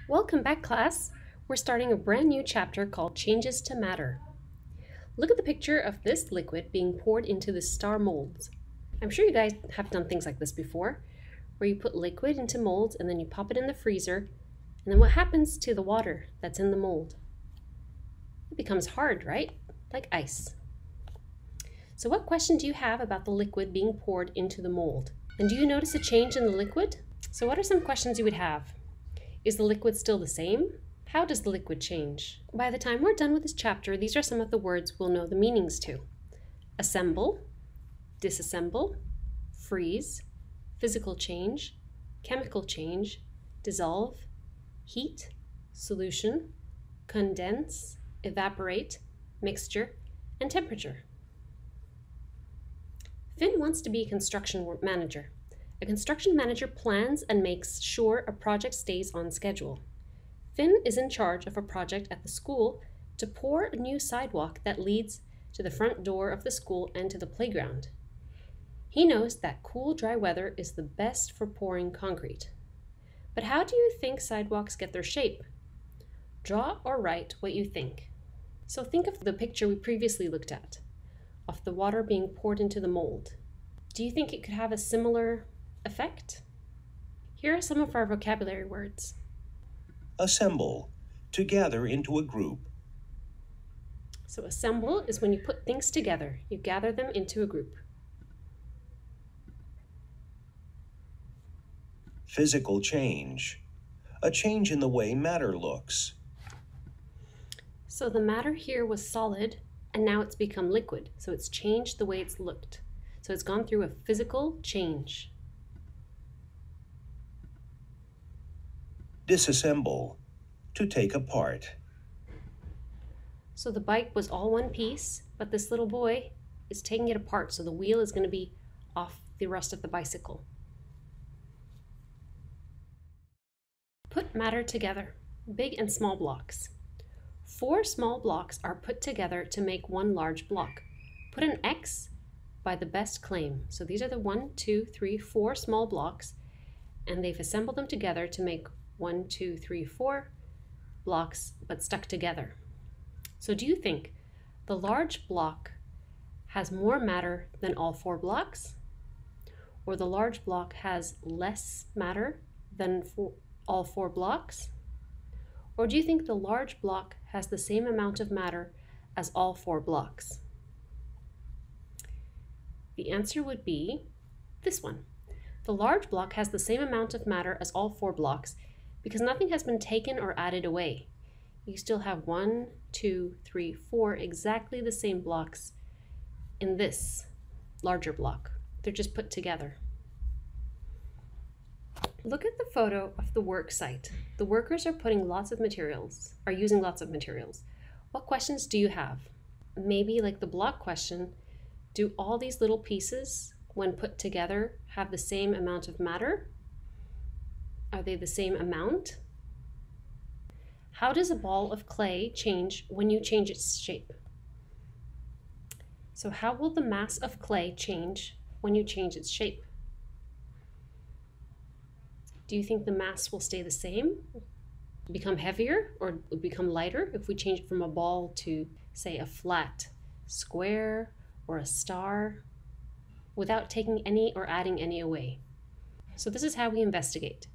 Welcome back, class. We're starting a brand new chapter called Changes to Matter. Look at the picture of this liquid being poured into the star molds. I'm sure you guys have done things like this before, where you put liquid into molds and then you pop it in the freezer, and then what happens to the water that's in the mold? It becomes hard, right? Like ice. So what question do you have about the liquid being poured into the mold? And do you notice a change in the liquid? So what are some questions you would have? Is the liquid still the same? How does the liquid change? By the time we're done with this chapter, these are some of the words we'll know the meanings to. Assemble, disassemble, freeze, physical change, chemical change, dissolve, heat, solution, condense, evaporate, mixture, and temperature. Finn wants to be a construction manager. A construction manager plans and makes sure a project stays on schedule. Finn is in charge of a project at the school to pour a new sidewalk that leads to the front door of the school and to the playground. He knows that cool, dry weather is the best for pouring concrete. But how do you think sidewalks get their shape? Draw or write what you think. So think of the picture we previously looked at, of the water being poured into the mold. Do you think it could have a similar effect? Here are some of our vocabulary words. Assemble, to gather into a group. So assemble is when you put things together. You gather them into a group. Physical change, a change in the way matter looks. So the matter here was solid, and now it's become liquid. So it's changed the way it's looked. So it's gone through a physical change. Disassemble, to take apart. So the bike was all one piece, but this little boy is taking it apart, so the wheel is going to be off the rest of the bicycle. Put matter together, big and small blocks. 4 small blocks are put together to make one large block. Put an X by the best claim. So these are the 1, 2, 3, 4 small blocks, and they've assembled them together to make 1, 2, 3, 4 blocks, but stuck together. So do you think the large block has more matter than all 4 blocks? Or the large block has less matter than all 4 blocks? Or do you think the large block has the same amount of matter as all 4 blocks? The answer would be this one. The large block has the same amount of matter as all 4 blocks because nothing has been taken or added away. You still have 1, 2, 3, 4 exactly the same blocks in this larger block. They're just put together. Look at the photo of the work site. The workers are using lots of materials. What questions do you have? Maybe like the block question, do all these little pieces, when put together, have the same amount of matter? Are they the same amount? How does a ball of clay change when you change its shape? So how will the mass of clay change when you change its shape? Do you think the mass will stay the same, become heavier, or become lighter if we change it from a ball to, say, a flat square or a star without taking any or adding any away? So this is how we investigate.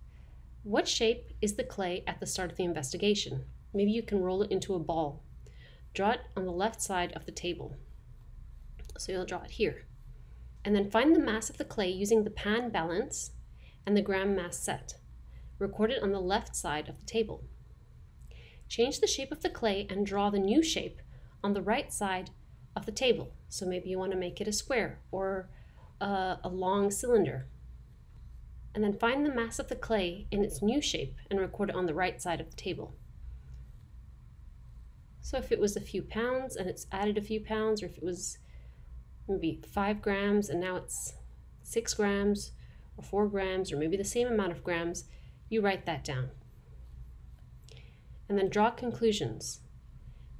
What shape is the clay at the start of the investigation? Maybe you can roll it into a ball. Draw it on the left side of the table. So you'll draw it here. And then find the mass of the clay using the pan balance and the gram mass set. Record it on the left side of the table. Change the shape of the clay and draw the new shape on the right side of the table. So maybe you want to make it a square or a long cylinder. And then find the mass of the clay in its new shape and record it on the right side of the table. So if it was a few pounds and it's added a few pounds, or if it was maybe 5 grams and now it's 6 grams or 4 grams, or maybe the same amount of grams, you write that down. And then draw conclusions.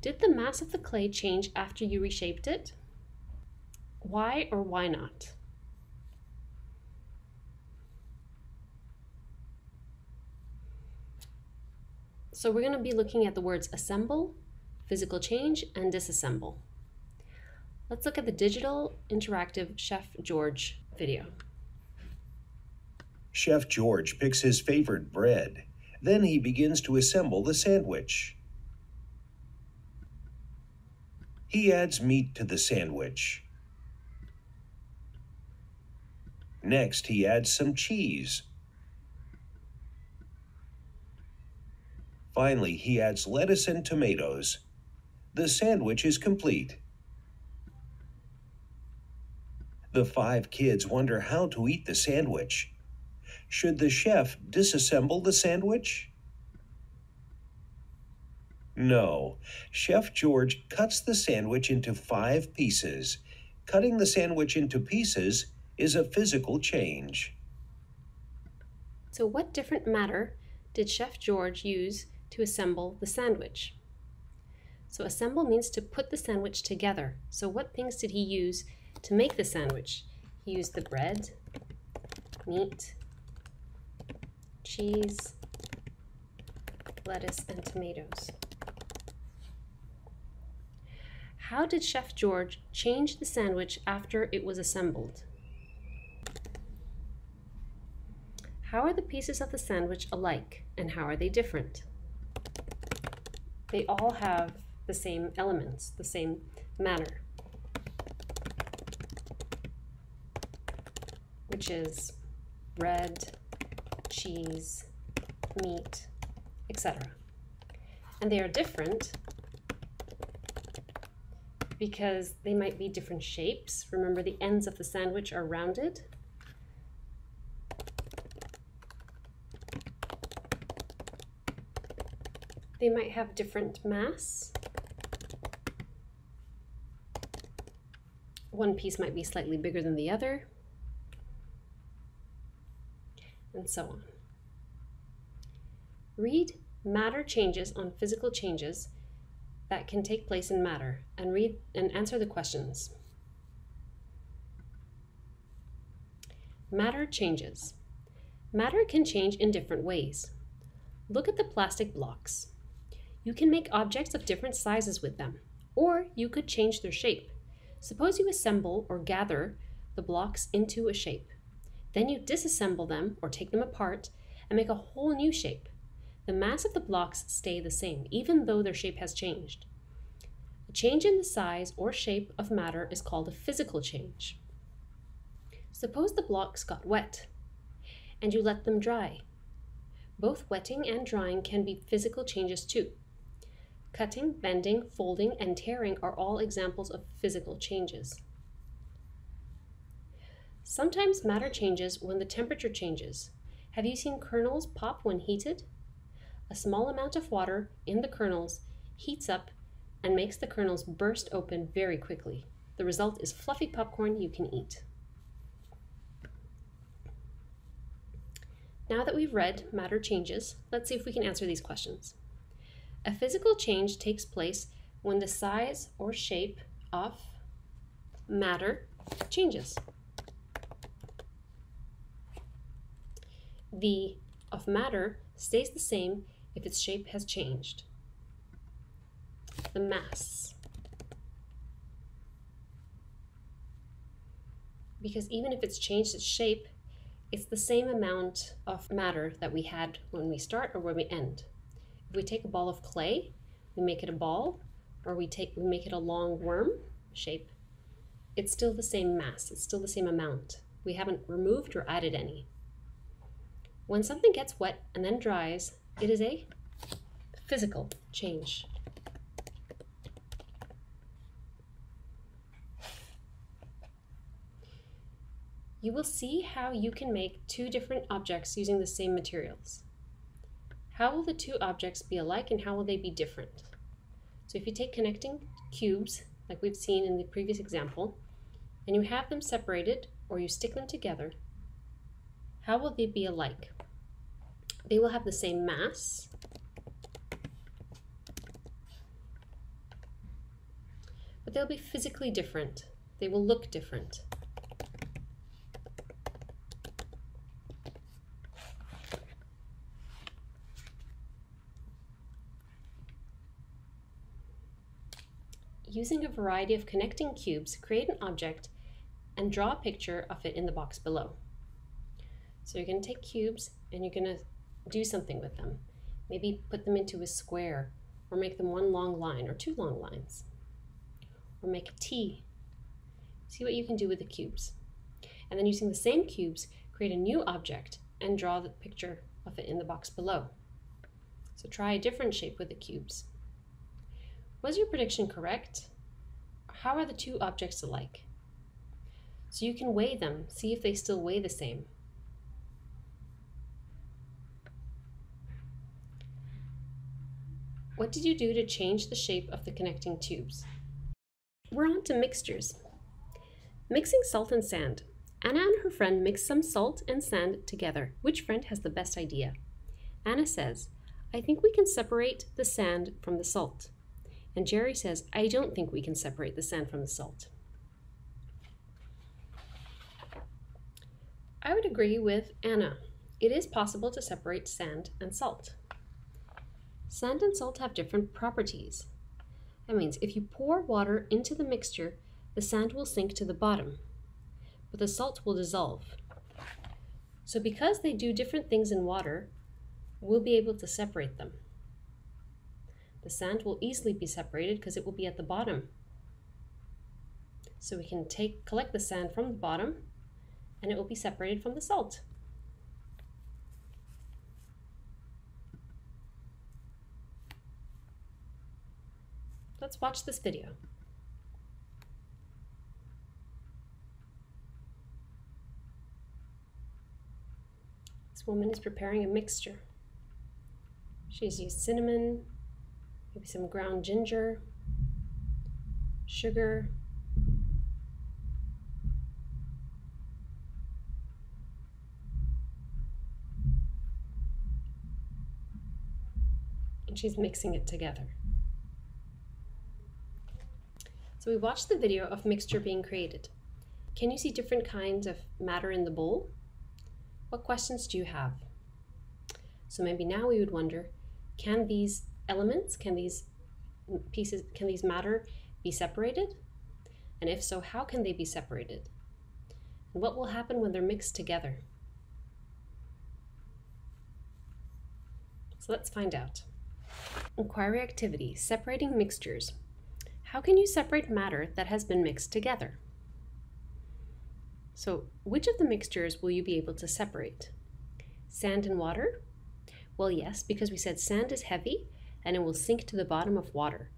Did the mass of the clay change after you reshaped it? Why or why not? So we're going to be looking at the words assemble, physical change, and disassemble. Let's look at the digital interactive Chef George video. Chef George picks his favorite bread. Then he begins to assemble the sandwich. He adds meat to the sandwich. Next, he adds some cheese. Finally, he adds lettuce and tomatoes. The sandwich is complete. The 5 kids wonder how to eat the sandwich. Should the chef disassemble the sandwich? No. Chef George cuts the sandwich into 5 pieces. Cutting the sandwich into pieces is a physical change. So what different matter did Chef George use to assemble the sandwich? So assemble means to put the sandwich together. So what things did he use to make the sandwich? He used the bread, meat, cheese, lettuce, and tomatoes. How did Chef George change the sandwich after it was assembled? How are the pieces of the sandwich alike, and how are they different? They all have the same elements, the same matter, which is bread, cheese, meat, etc. And they are different because they might be different shapes. Remember, the ends of the sandwich are rounded. They might have different mass. One piece might be slightly bigger than the other, and so on. Read matter changes on physical changes that can take place in matter, and read and answer the questions. Matter changes. Matter can change in different ways. Look at the plastic blocks. You can make objects of different sizes with them, or you could change their shape. Suppose you assemble or gather the blocks into a shape. Then you disassemble them or take them apart and make a whole new shape. The mass of the blocks stay the same, even though their shape has changed. A change in the size or shape of matter is called a physical change. Suppose the blocks got wet and you let them dry. Both wetting and drying can be physical changes too. Cutting, bending, folding, and tearing are all examples of physical changes. Sometimes matter changes when the temperature changes. Have you seen kernels pop when heated? A small amount of water in the kernels heats up and makes the kernels burst open very quickly. The result is fluffy popcorn you can eat. Now that we've read matter changes, let's see if we can answer these questions. A physical change takes place when the size or shape of matter changes. The of matter stays the same if its shape has changed. The mass. Because even if it's changed its shape, it's the same amount of matter that we had when we start or when we end. If we take a ball of clay, we make it a ball, or we make it a long worm shape, it's still the same mass, it's still the same amount. We haven't removed or added any. When something gets wet and then dries, it is a physical change. You will see how you can make 2 different objects using the same materials. How will the 2 objects be alike and how will they be different? So if you take connecting cubes, like we've seen in the previous example, and you have them separated or you stick them together, how will they be alike? They will have the same mass, but they'll be physically different. They will look different. using a variety of connecting cubes, create an object and draw a picture of it in the box below. So you're going to take cubes and you're going to do something with them. Maybe put them into a square, or make them one long line or two long lines, or make a T. See what you can do with the cubes. And then using the same cubes, create a new object and draw the picture of it in the box below. So try a different shape with the cubes. Was your prediction correct? How are the two objects alike? So you can weigh them, see if they still weigh the same. What did you do to change the shape of the connecting tubes? We're on to mixtures. Mixing salt and sand. Anna and her friend mix some salt and sand together. Which friend has the best idea? Anna says, I think we can separate the sand from the salt. And Jerry says, I don't think we can separate the sand from the salt. I would agree with Anna. It is possible to separate sand and salt. Sand and salt have different properties. That means if you pour water into the mixture, the sand will sink to the bottom, but the salt will dissolve. So because they do different things in water, we'll be able to separate them. The sand will easily be separated because it will be at the bottom. So we can collect the sand from the bottom, and it will be separated from the salt. Let's watch this video. This woman is preparing a mixture. She's used cinnamon, maybe some ground ginger, sugar, and she's mixing it together. So we watched the video of mixture being created. Can you see different kinds of matter in the bowl? What questions do you have? So maybe now we would wonder, can these elements, can these pieces, can these matter be separated? And if so, how can they be separated? And what will happen when they're mixed together? So let's find out. Inquiry activity, separating mixtures. How can you separate matter that has been mixed together? So which of the mixtures will you be able to separate? Sand and water? Well, yes, because we said sand is heavy and it will sink to the bottom of water.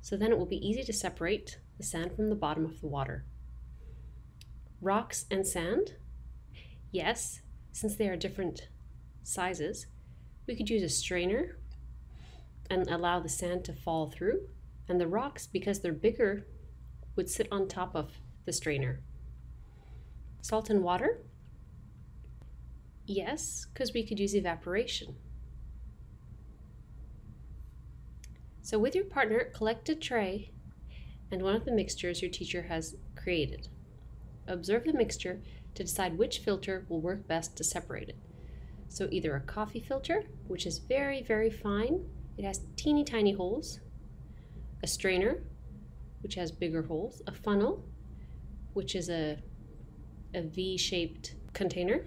So then it will be easy to separate the sand from the bottom of the water. Rocks and sand? Yes, since they are different sizes, we could use a strainer and allow the sand to fall through. And the rocks, because they're bigger, would sit on top of the strainer. Salt and water? Yes, because we could use evaporation. So with your partner, collect a tray and one of the mixtures your teacher has created. Observe the mixture to decide which filter will work best to separate it. So either a coffee filter, which is very, very fine, it has teeny tiny holes, a strainer, which has bigger holes, a funnel, which is a V-shaped container,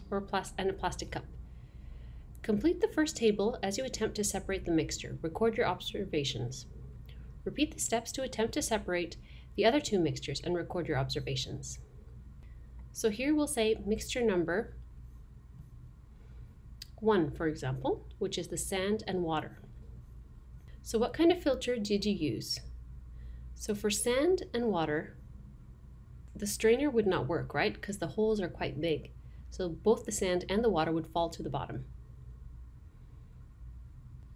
or a plastic cup. Complete the first table as you attempt to separate the mixture. Record your observations. Repeat the steps to attempt to separate the other two mixtures and record your observations. So here we'll say mixture number 1, for example, which is the sand and water. So what kind of filter did you use? So for sand and water, the strainer would not work, right? Because the holes are quite big. So both the sand and the water would fall to the bottom.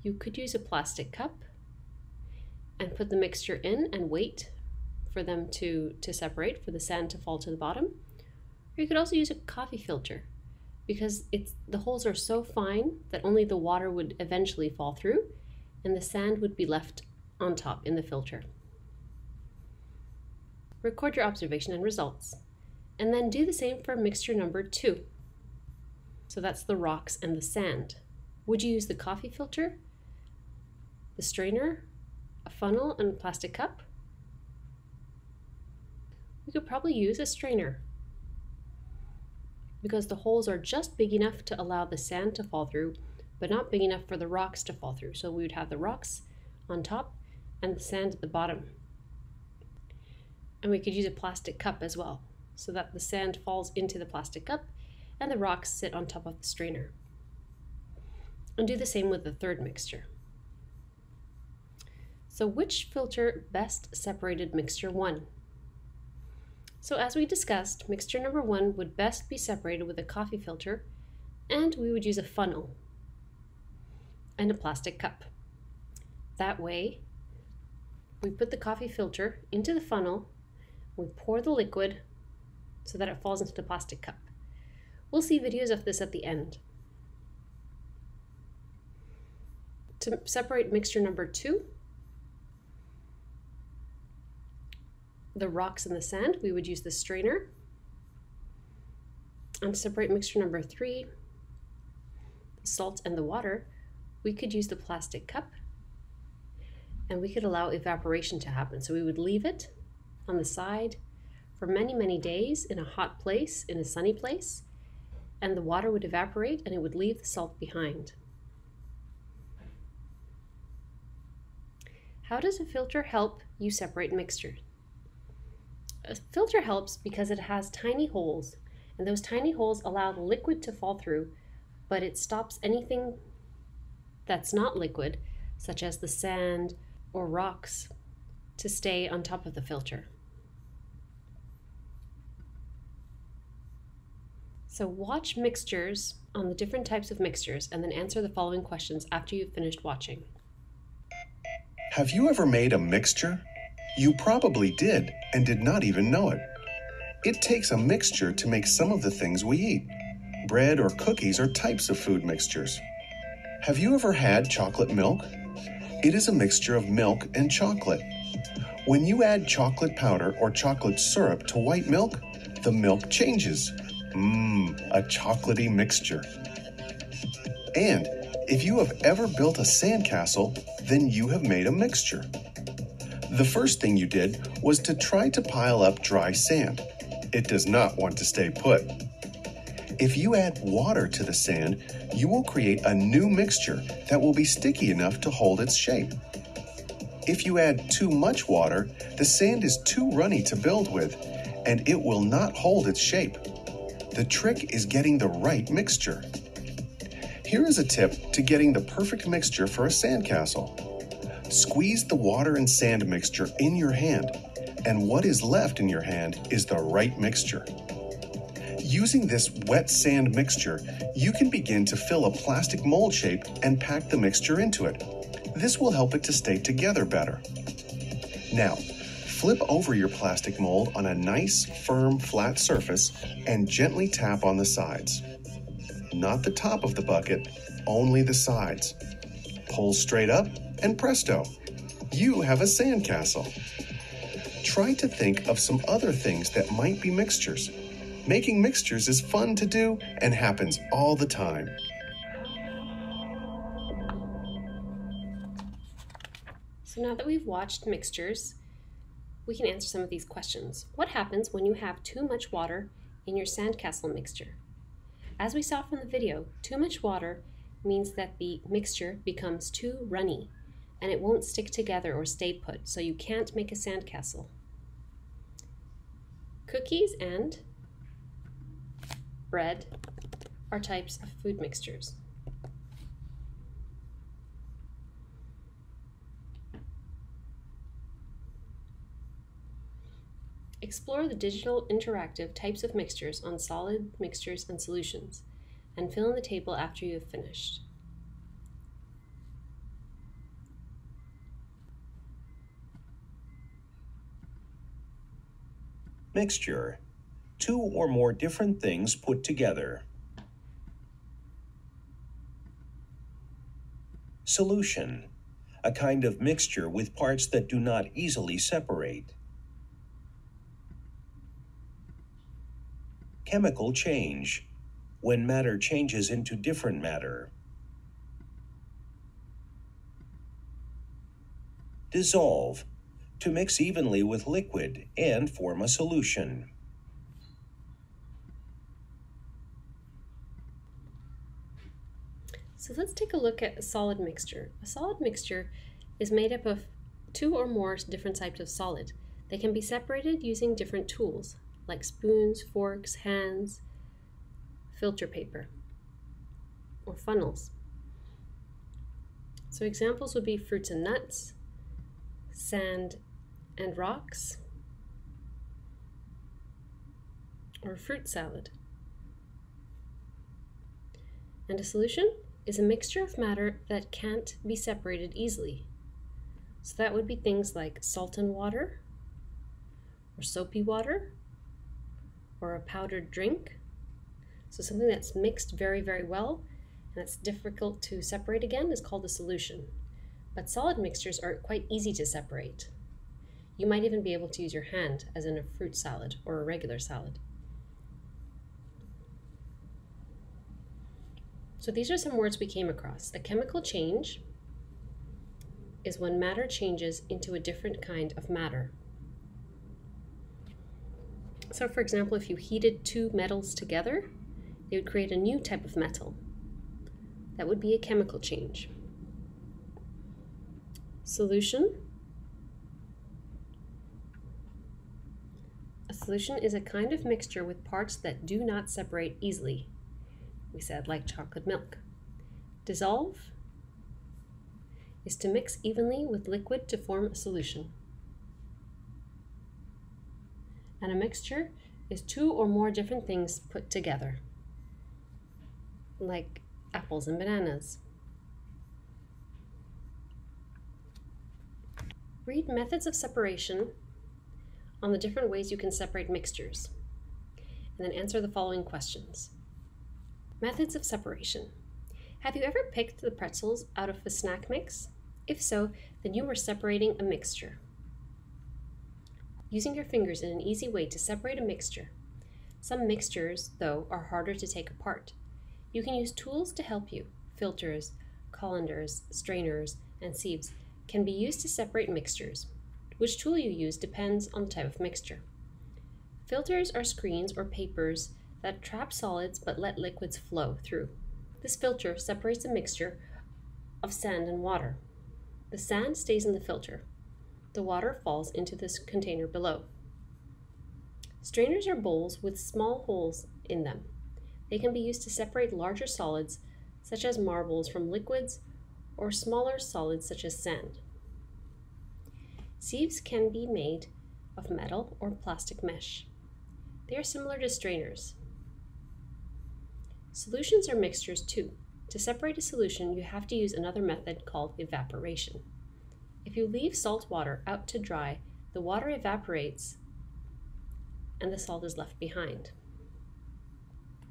You could use a plastic cup and put the mixture in and wait for them to separate, for the sand to fall to the bottom. Or you could also use a coffee filter because the holes are so fine that only the water would eventually fall through and the sand would be left on top in the filter. Record your observation and results, and then do the same for mixture number 2. So that's the rocks and the sand. Would you use the coffee filter, the strainer, a funnel, and a plastic cup? we could probably use a strainer because the holes are just big enough to allow the sand to fall through, but not big enough for the rocks to fall through. So we would have the rocks on top and the sand at the bottom. And we could use a plastic cup as well, so that the sand falls into the plastic cup and the rocks sit on top of the strainer. And do the same with the third mixture. So which filter best separated mixture 1? So as we discussed, mixture number 1 would best be separated with a coffee filter, and we would use a funnel and a plastic cup. That way, we put the coffee filter into the funnel, we pour the liquid so that it falls into the plastic cup. We'll see videos of this at the end. To separate mixture number 2, the rocks and the sand, we would use the strainer. And to separate mixture number 3, the salt and the water, we could use the plastic cup, and we could allow evaporation to happen. So we would leave it on the side for many, many days in a hot place, in a sunny place, and the water would evaporate and it would leave the salt behind. How does a filter help you separate mixtures? A filter helps because it has tiny holes, and those tiny holes allow the liquid to fall through, but it stops anything that's not liquid, such as the sand or rocks, to stay on top of the filter. So watch mixtures on the different types of mixtures and then answer the following questions after you've finished watching. Have you ever made a mixture? You probably did and did not even know it. It takes a mixture to make some of the things we eat. Bread or cookies are types of food mixtures. Have you ever had chocolate milk? It is a mixture of milk and chocolate. When you add chocolate powder or chocolate syrup to white milk, the milk changes. A chocolatey mixture. And if you have ever built a sandcastle, then you have made a mixture. The first thing you did was to try to pile up dry sand. It does not want to stay put. If you add water to the sand, you will create a new mixture that will be sticky enough to hold its shape. If you add too much water, the sand is too runny to build with, and it will not hold its shape. The trick is getting the right mixture. Here is a tip to getting the perfect mixture for a sandcastle. Squeeze the water and sand mixture in your hand, and what is left in your hand is the right mixture. Using this wet sand mixture, you can begin to fill a plastic mold shape and pack the mixture into it. This will help it to stay together better. Now, flip over your plastic mold on a nice, firm, flat surface and gently tap on the sides. Not the top of the bucket, only the sides. Pull straight up and presto, you have a sandcastle. Try to think of some other things that might be mixtures. Making mixtures is fun to do and happens all the time. So now that we've watched mixtures, we can answer some of these questions. What happens when you have too much water in your sandcastle mixture? As we saw from the video, too much water means that the mixture becomes too runny and it won't stick together or stay put, so you can't make a sandcastle. Cookies and bread are types of food mixtures. Explore the digital interactive types of mixtures on solid mixtures and solutions, and fill in the table after you have finished. Mixture. Two or more different things put together. Solution. A kind of mixture with parts that do not easily separate. Chemical change. When matter changes into different matter. Dissolve. to mix evenly with liquid and form a solution. So let's take a look at a solid mixture. A solid mixture is made up of two or more different types of solid. They can be separated using different tools, like spoons, forks, hands, filter paper, or funnels. So examples would be fruits and nuts, sand and rocks, or fruit salad. And a solution is a mixture of matter that can't be separated easily. So that would be things like salt and water, or soapy water, or a powdered drink. So something that's mixed very, very well and that's difficult to separate again is called a solution. But solid mixtures are quite easy to separate. You might even be able to use your hand, as in a fruit salad or a regular salad. So these are some words we came across. A chemical change is when matter changes into a different kind of matter. So for example, if you heated two metals together, they would create a new type of metal. That would be a chemical change. Solution. A solution is a kind of mixture with parts that do not separate easily. We said like chocolate milk. Dissolve is to mix evenly with liquid to form a solution. And a mixture is two or more different things put together, like apples and bananas. Read methods of separation on the different ways you can separate mixtures, and then answer the following questions. Methods of separation. Have you ever picked the pretzels out of a snack mix? If so, then you were separating a mixture. Using your fingers is an easy way to separate a mixture. Some mixtures, though, are harder to take apart. You can use tools to help you. Filters, colanders, strainers, and sieves can be used to separate mixtures. Which tool you use depends on the type of mixture. Filters are screens or papers that trap solids but let liquids flow through. This filter separates a mixture of sand and water. The sand stays in the filter. The water falls into this container below. Strainers are bowls with small holes in them. They can be used to separate larger solids, such as marbles, from liquids, or smaller solids, such as sand. Sieves can be made of metal or plastic mesh. They are similar to strainers. Solutions are mixtures too. To separate a solution, you have to use another method called evaporation. If you leave salt water out to dry, the water evaporates and the salt is left behind.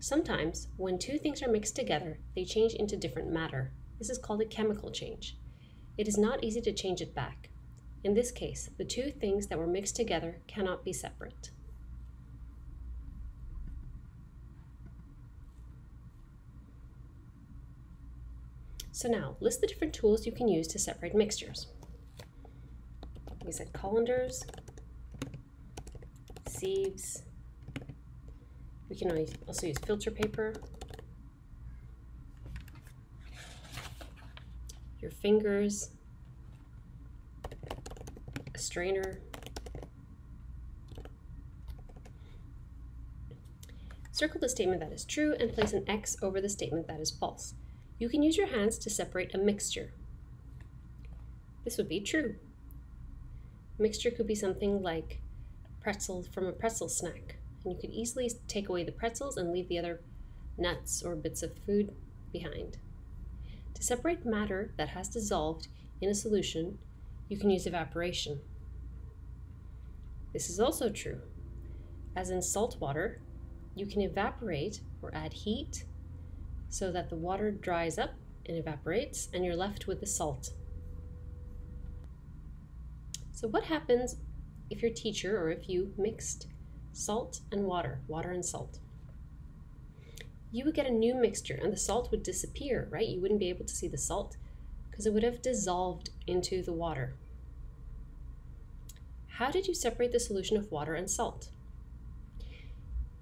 Sometimes, when two things are mixed together, they change into different matter. This is called a chemical change. It is not easy to change it back. In this case, the two things that were mixed together cannot be separate. So now, list the different tools you can use to separate mixtures. We said colanders, sieves. We can also use filter paper, your fingers, a strainer. Circle the statement that is true and place an X over the statement that is false. You can use your hands to separate a mixture. This would be true. Mixture could be something like pretzels from a pretzel snack, and you could easily take away the pretzels and leave the other nuts or bits of food behind. To separate matter that has dissolved in a solution, you can use evaporation. This is also true. As in salt water, you can evaporate or add heat so that the water dries up and evaporates, and you're left with the salt. So what happens if your teacher or if you mixed salt and water and salt? You would get a new mixture and the salt would disappear, right? You wouldn't be able to see the salt because it would have dissolved into the water. How did you separate the solution of water and salt?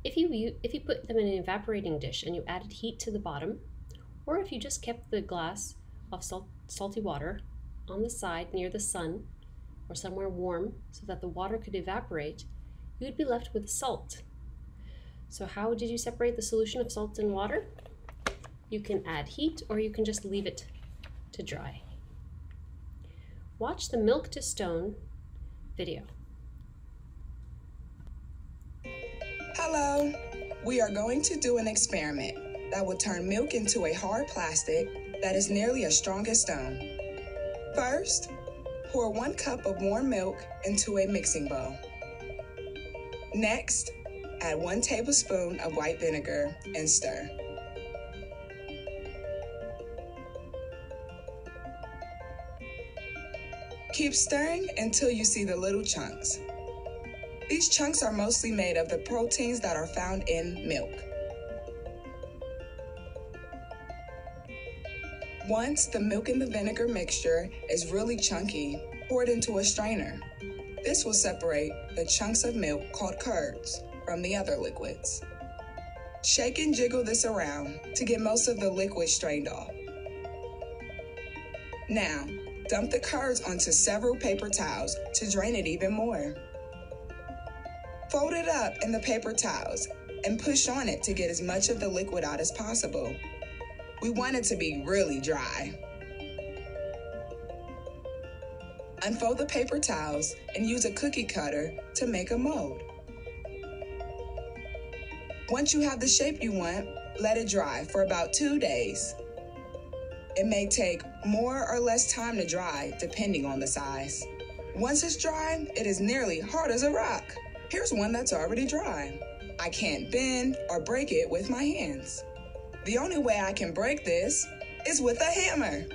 If you put them in an evaporating dish and you added heat to the bottom, or if you just kept the glass of salty water on the side near the sun or somewhere warm so that the water could evaporate, you would be left with salt. So how did you separate the solution of salt and water? You can add heat or you can just leave it to dry. Watch the Milk to Stone video. Hello! We are going to do an experiment that will turn milk into a hard plastic that is nearly as strong as stone. First, pour 1 cup of warm milk into a mixing bowl. Next, add 1 tablespoon of white vinegar and stir. Keep stirring until you see the little chunks. These chunks are mostly made of the proteins that are found in milk. Once the milk and the vinegar mixture is really chunky, pour it into a strainer. This will separate the chunks of milk called curds from the other liquids. Shake and jiggle this around to get most of the liquid strained off. Now, dump the curds onto several paper towels to drain it even more. Fold it up in the paper towels and push on it to get as much of the liquid out as possible. We want it to be really dry. Unfold the paper towels and use a cookie cutter to make a mold. Once you have the shape you want, let it dry for about 2 days. It may take more or less time to dry depending on the size. Once it's dry, it is nearly hard as a rock. Here's one that's already dry. I can't bend or break it with my hands. The only way I can break this is with a hammer.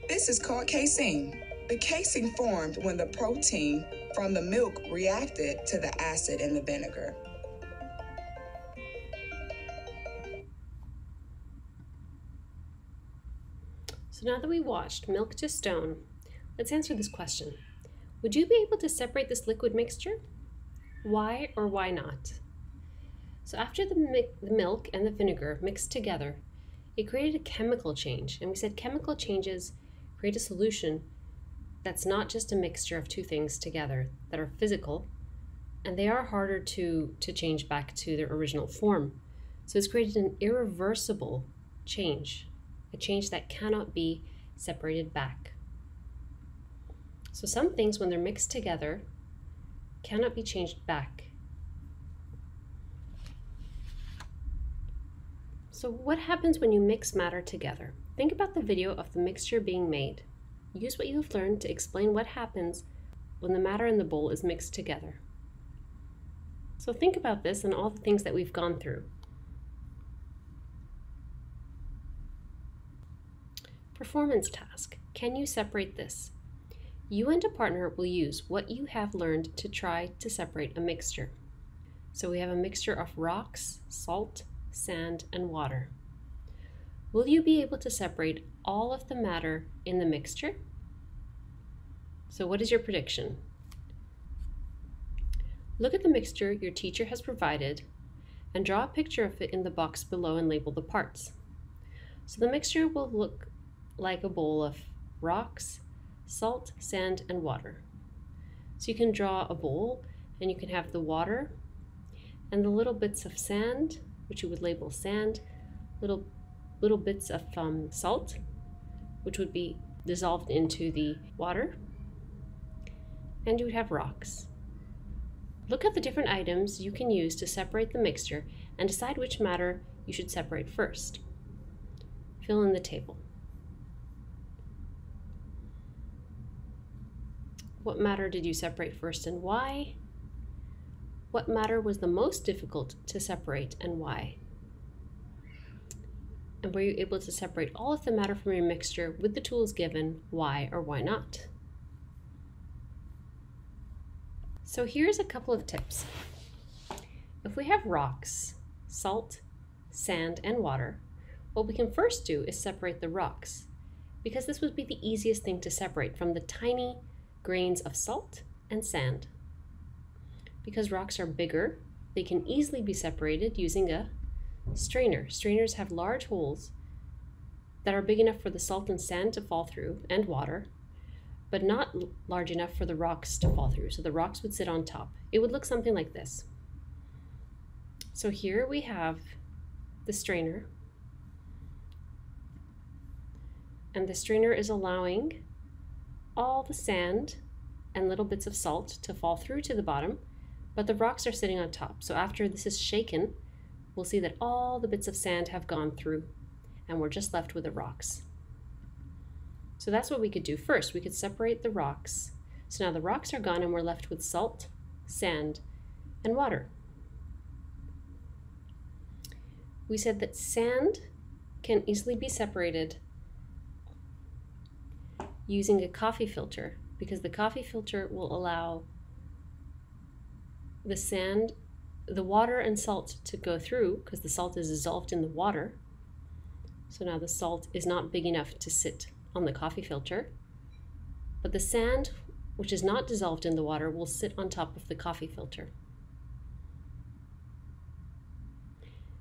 This is called casein. The casein formed when the protein from the milk reacted to the acid in the vinegar. So now that we watched Milk to Stone, let's answer this question. Would you be able to separate this liquid mixture? Why or why not? So after the milk and the vinegar mixed together, it created a chemical change. And we said chemical changes create a solution that's not just a mixture of 2 things together that are physical, and they are harder to change back to their original form. So it's created an irreversible change, a change that cannot be separated back. So some things, when they're mixed together, cannot be changed back. So what happens when you mix matter together? Think about the video of the mixture being made. Use what you have learned to explain what happens when the matter in the bowl is mixed together. So think about this and all the things that we've gone through. Performance task. Can you separate this? You and a partner will use what you have learned to try to separate a mixture. So we have a mixture of rocks, salt, sand, and water. Will you be able to separate all of the matter in the mixture? So what is your prediction? Look at the mixture your teacher has provided and draw a picture of it in the box below and label the parts. So the mixture will look like a bowl of rocks, salt, sand, and water. So you can draw a bowl and you can have the water and the little bits of sand, which you would label sand, little bits of salt, which would be dissolved into the water, and you would have rocks. Look at the different items you can use to separate the mixture and decide which matter you should separate first. Fill in the table. What matter did you separate first and why? What matter was the most difficult to separate and why? And were you able to separate all of the matter from your mixture with the tools given, why or why not? So here's a couple of tips. If we have rocks, salt, sand, and water, what we can first do is separate the rocks, because this would be the easiest thing to separate from the tiny grains of salt and sand. Because rocks are bigger, they can easily be separated using a strainer. Strainers have large holes that are big enough for the salt and sand to fall through, and water, but not large enough for the rocks to fall through. So the rocks would sit on top. It would look something like this. So here we have the strainer, and the strainer is allowing all the sand and little bits of salt to fall through to the bottom, but the rocks are sitting on top. So after this is shaken, we'll see that all the bits of sand have gone through, and we're just left with the rocks. So that's what we could do first. We could separate the rocks. So now the rocks are gone and we're left with salt, sand, and water. We said that sand can easily be separated using a coffee filter, because the coffee filter will allow the sand, the water and salt to go through, because the salt is dissolved in the water. So now the salt is not big enough to sit on the coffee filter, but the sand, which is not dissolved in the water, will sit on top of the coffee filter.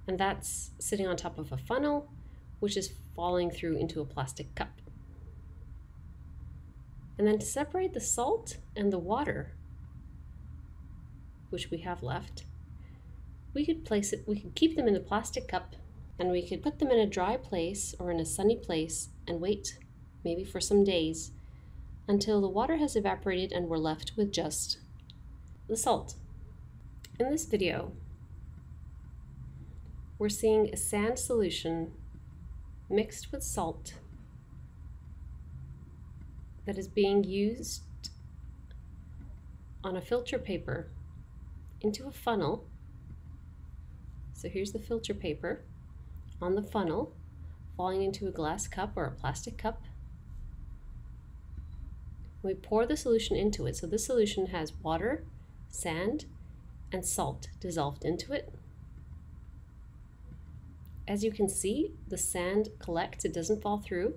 And that's sitting on top of a funnel, which is falling through into a plastic cup. And then to separate the salt and the water, which we have left, we could keep them in a plastic cup, and we could put them in a dry place or in a sunny place and wait maybe for some days until the water has evaporated and we're left with just the salt. In this video, we're seeing a sand solution mixed with salt that is being used on a filter paper into a funnel. So here's the filter paper on the funnel falling into a glass cup or a plastic cup. We pour the solution into it. So this solution has water, sand, and salt dissolved into it. As you can see, the sand collects, it doesn't fall through.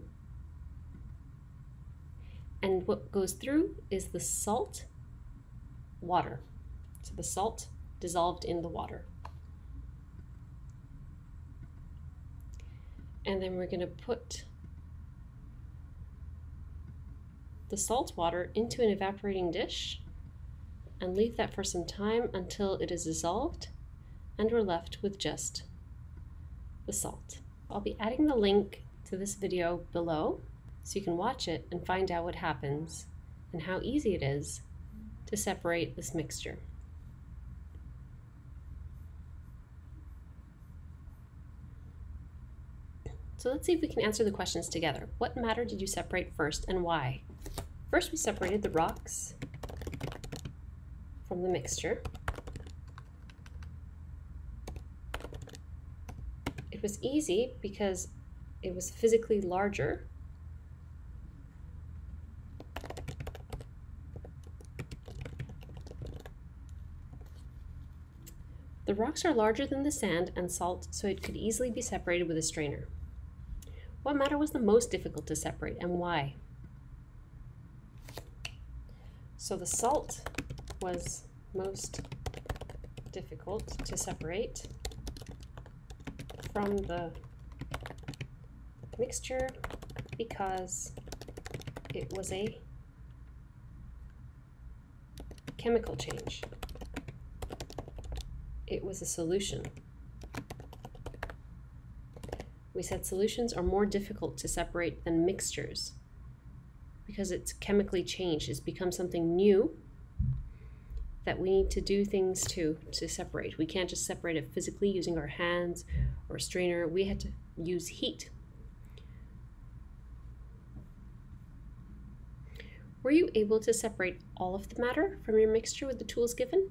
And what goes through is the salt, water. So the salt dissolved in the water. And then we're going to put the salt water into an evaporating dish and leave that for some time until it is dissolved and we're left with just the salt. I'll be adding the link to this video below so you can watch it and find out what happens and how easy it is to separate this mixture. So let's see if we can answer the questions together. What matter did you separate first and why? First, we separated the rocks from the mixture. It was easy because it was physically larger. The rocks are larger than the sand and salt, so it could easily be separated with a strainer. What matter was the most difficult to separate and why? So the salt was most difficult to separate from the mixture because it was a chemical change. It was a solution. We said solutions are more difficult to separate than mixtures because it's chemically changed. It's become something new that we need to do things to separate. We can't just separate it physically using our hands or a strainer. We had to use heat. Were you able to separate all of the matter from your mixture with the tools given?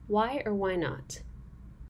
Why or why not?